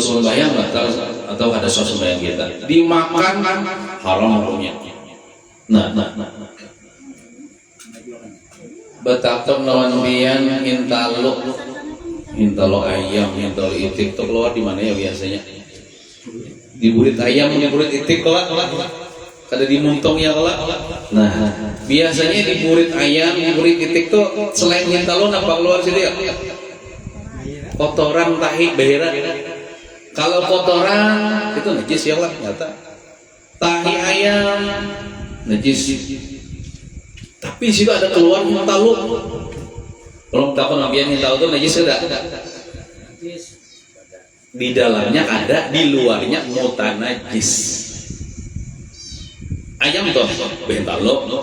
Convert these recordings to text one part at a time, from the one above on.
sembahyang atau ada sembahyang kita dimakan haram hukumnya. Nah, betapa lawan bian hintalo ayam, hintalo itik itu keluar di mana ya biasanya? Di burit ayam, di burit itik kelak. Kada di muntong ya kelak. Nah, biasanya di burit ayam, di burit itik tuh selain hintalo nampak keluar situ ya? Kotoran, tahi, behera. Kalau kotoran itu najis ya lah, nyata. Tahi ayam najis. Tapi situ ada keluar hintalo. Belum tahu nabian hintalo itu najis sudah. Di dalamnya ada, di luarnya mutanajis. Ayam toh hintalo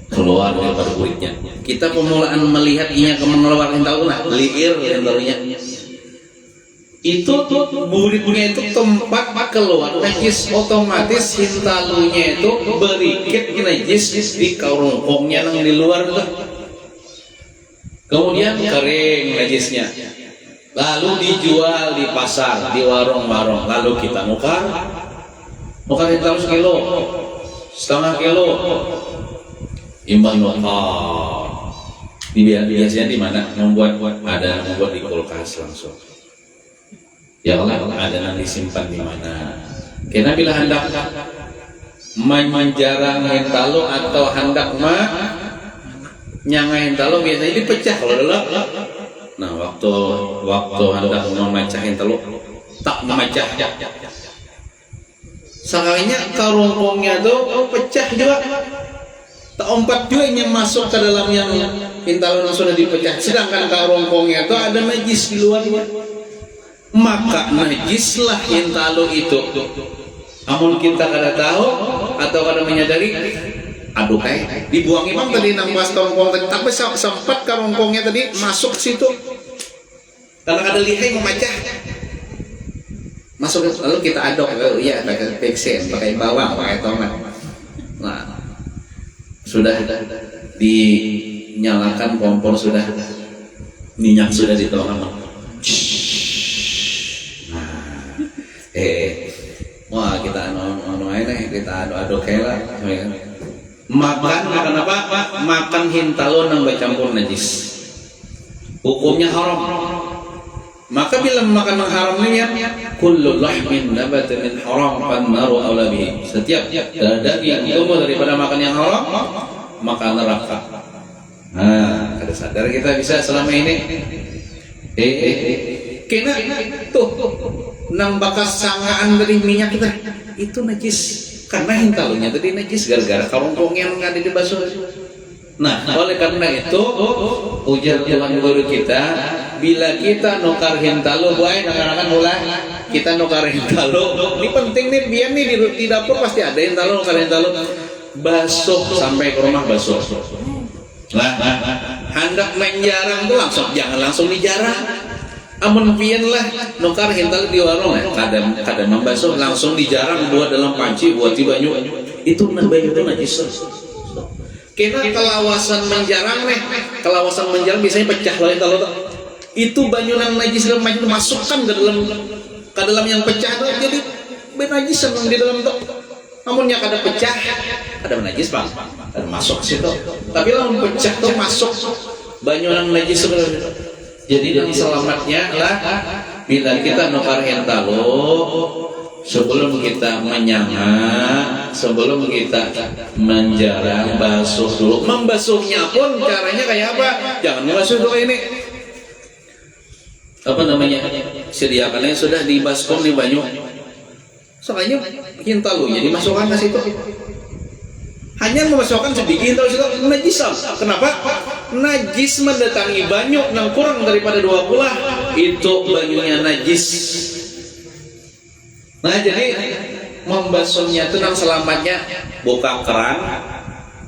keluar daripada kulitnya. Kita pemulaan melihat inya keluar hintalo nah liir hintalonya. Itu buritnya itu tempat keluar najis, otomatis hintalonya itu berikit najis di karungkongnya yang di luar tuh. Kemudian kering najisnya, lalu dijual di pasar, di warung-warung, lalu kita nukar hintalo sekilo, setengah kilo, imbang nukar. Biasanya di mana? Membuat di kulkas langsung. Ya Allah, ada yang disimpan di mana? Karena bila hendak menjarang hintalo atau hendak nyanga hintalo biasanya dipecah kalau dalam. Nah, waktu hendak memecah hintalo tak memecah. Sekalinya karungkongnya tuh pecah juga. Tak ompat juga yang masuk ke dalam yang hintalo yang sudah dipecah. Sedangkan karungkongnya tuh ada najis di luarnya. Maka najislah hintalo itu. Namun kita kada tahu atau kada menyadari, aduh kayak dibuang imam tadi nampas karungkong tadi, tapi sempat karungkongnya tadi masuk situ. Karena kada lihai memecah. Masuk lalu kita aduk, ya pakai peksen, pakai bawang, pakai tomat. Nah, sudah dinyalakan kompor, sudah minyak sudah dituangkan. Wah kita anu ini kita aduk kela. Makan apa? Makan hintalo nang bercampur najis. Hukumnya haram. Maka bila makan yang haram ini ya, kullu lahmin nabata min haram fannaru aula bihi. Setiap daging yang tumbuh daripada makan yang haram, maka neraka. Nah, kada sadar kita bisa selama ini. Kena tuh nang bakas sangaan dari minyak kita itu najis karena hintalonya tadi najis gara-gara karungkongnya yang ada di basuh. Nah, oleh karena itu ujar Tuhan guru kita, bila kita nukar hintalo buai akan mulai kita nukar hintalo. Ini penting nih, biar nih di dapur pasti ada hintalo, nukar hintalo basuh sampai ke rumah basuh. Nah, hendak menjarang tuh jangan langsung dijarang. Amun pian lah nukar hintalo di warung kadang membasuh langsung dijarang buat dalam panci buat di banyu itu banyu itu najis. Kena kelawasan menjarang biasanya pecah lah hintalo itu banyu nang najis dalam banyu masukkan ke dalam yang pecah tuh jadi najis yang di dalam tuh. Namunnya kada pecah ada najis bang ada masuk situ tapi lamun pecah tuh masuk banyu nang najis sebenarnya. Jadi selamatnya lah bila kita nukar hintalo sebelum kita menyanga, sebelum kita menjarang, basuh dulu. Membasuhnya pun caranya kayak apa? Jangan membasuh dulu ini. Apa namanya? Sediakannya sudah dibaskom di banyu. Soalnya hintalonya dimasukkan ke situ. Hanya memasukkan sedikit hintalo najis. Kenapa? Najis mendatangi banyu yang kurang daripada 2 kulah itu banyunya najis. Nah jadi membasuhnya itu nang selamatnya buka keran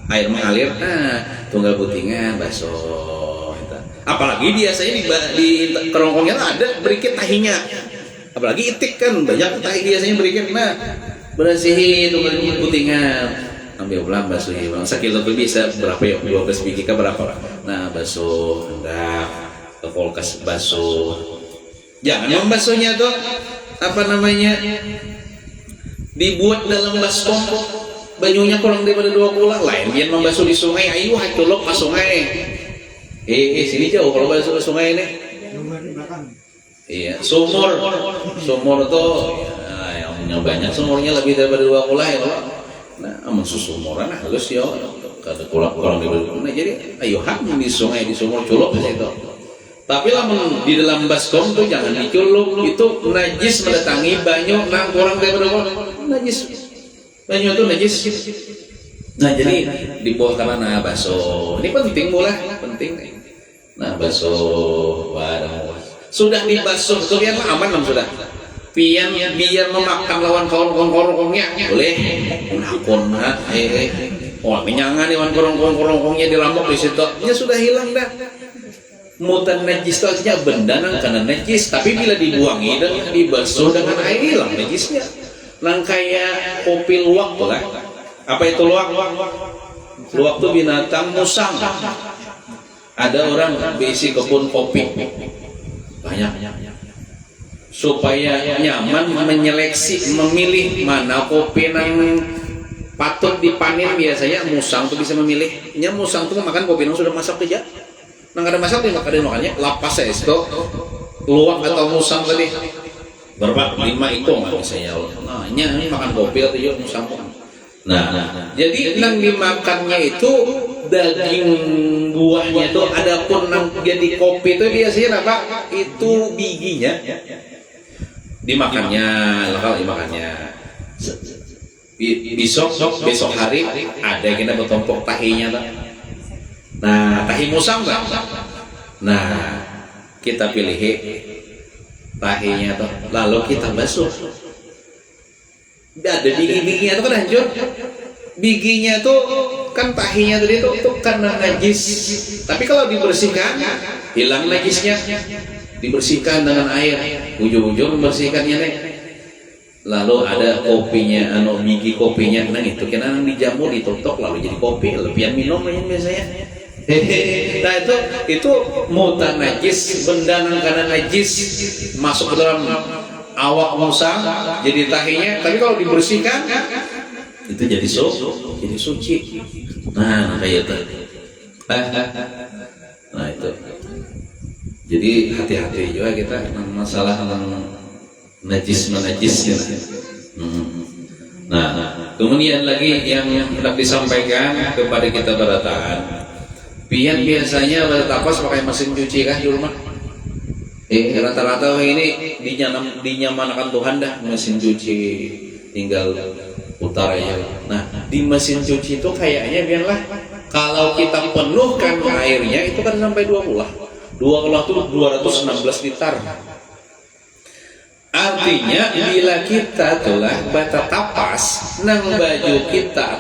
air mengalir, tunggal putingan basuh. Apalagi biasanya di kerongkongnya ada berikit tahinya. Apalagi itik kan banyak tahi biasanya berikit. Nah bersihin tunggal putingan. Ambil ulang basuh ulang sekilo tuh bisa berapa ya 12 biji ke berapa. Nah basuh hendak ke kulkas basuh. Jangan membasuhnya tuh apa namanya, dibuat dalam baskom, banyunya kurang daripada 2 kula, lain biar membasuh di sungai, ayo haculok ke sungai. Sini jauh kalau basuh ke sungai ini. Iya, sumur tuh ya, yang punya banyak sumurnya lebih daripada 2 kula ya Allah. Nah, amun susumuran halus ya, kada kurang daripada. Nah, jadi ayo hak di sungai, di sumur culuk ke situ. Tapi lamun di dalam baskom tuh jangan diculuk, itu najis mendatangi banyu nang kurang daripada najis. Banyu itu najis. Nah, jadi dibawa karena basuh. Ini penting boleh, penting. Nah, basuh barang. Sudah dibasuh tuh biar aman lah sudah. Biar memakan lawan korong-korongnya boleh. Nakon minyangan lawan korong-korongnya dirambok di situ. Ya sudah hilang dah. Mutan najis itu artinya benda nang karena najis, tapi bila dibuangi dan dibasuh dengan air hilang najisnya. Nang kayak kopi luwak lah. Apa itu luwak? Luwak itu binatang musang. Ada orang berisi kebun kopi banyak, supaya nyaman menyeleksi, memilih mana kopi nang patut dipanen. Biasanya musang tuh bisa memilih. Musang tuh makan kopi nang sudah masak aja. Nang ada masak dia makannya lapas itu luwak atau musang tadi. Berapa 5 ekor misalnya. Nah, ini makan kopi atau yuk musang. Nah, jadi nang dimakannya itu daging buahnya itu, adapun nang jadi kopi itu biasanya apa? Itu bijinya dimakannya, lokal dimakannya. Besok hari ada kita bertompok tahinya tak? Nah, tahi musang tak? Nah, kita pilih tahinya tuh, lalu kita basuh. Ada biginya itu kan hancur. Biginya tuh kan tahinya tadi itu karena najis. Tapi kalau dibersihkan, hilang najisnya. Dibersihkan dengan air, ujung-ujung membersihkannya nih. Lalu ada kopinya, bigi kopinya, nah itu kena dijamu, ditutup lalu jadi kopi, lebihan minum biasanya. Nah itu mutan najis, benda nang karena najis masuk ke dalam awak musang jadi tahinya, tapi kalau dibersihkan itu jadi suci. Nah kayak itu. Nah itu. Jadi hati-hati juga kita masalah najis ya. Nah kemudian lagi yang hendak disampaikan kepada kita barataan. Pian biasanya bertapas pakai mesin cuci kan di rumah. Rata-rata ini dinyamanakan Tuhan dah mesin cuci, tinggal putar aja. Nah di mesin cuci itu kayaknya biarlah kalau kita penuhkan airnya itu kan sampai 2 kula itu 216 liter. Artinya bila kita telah bata tapas nang baju kita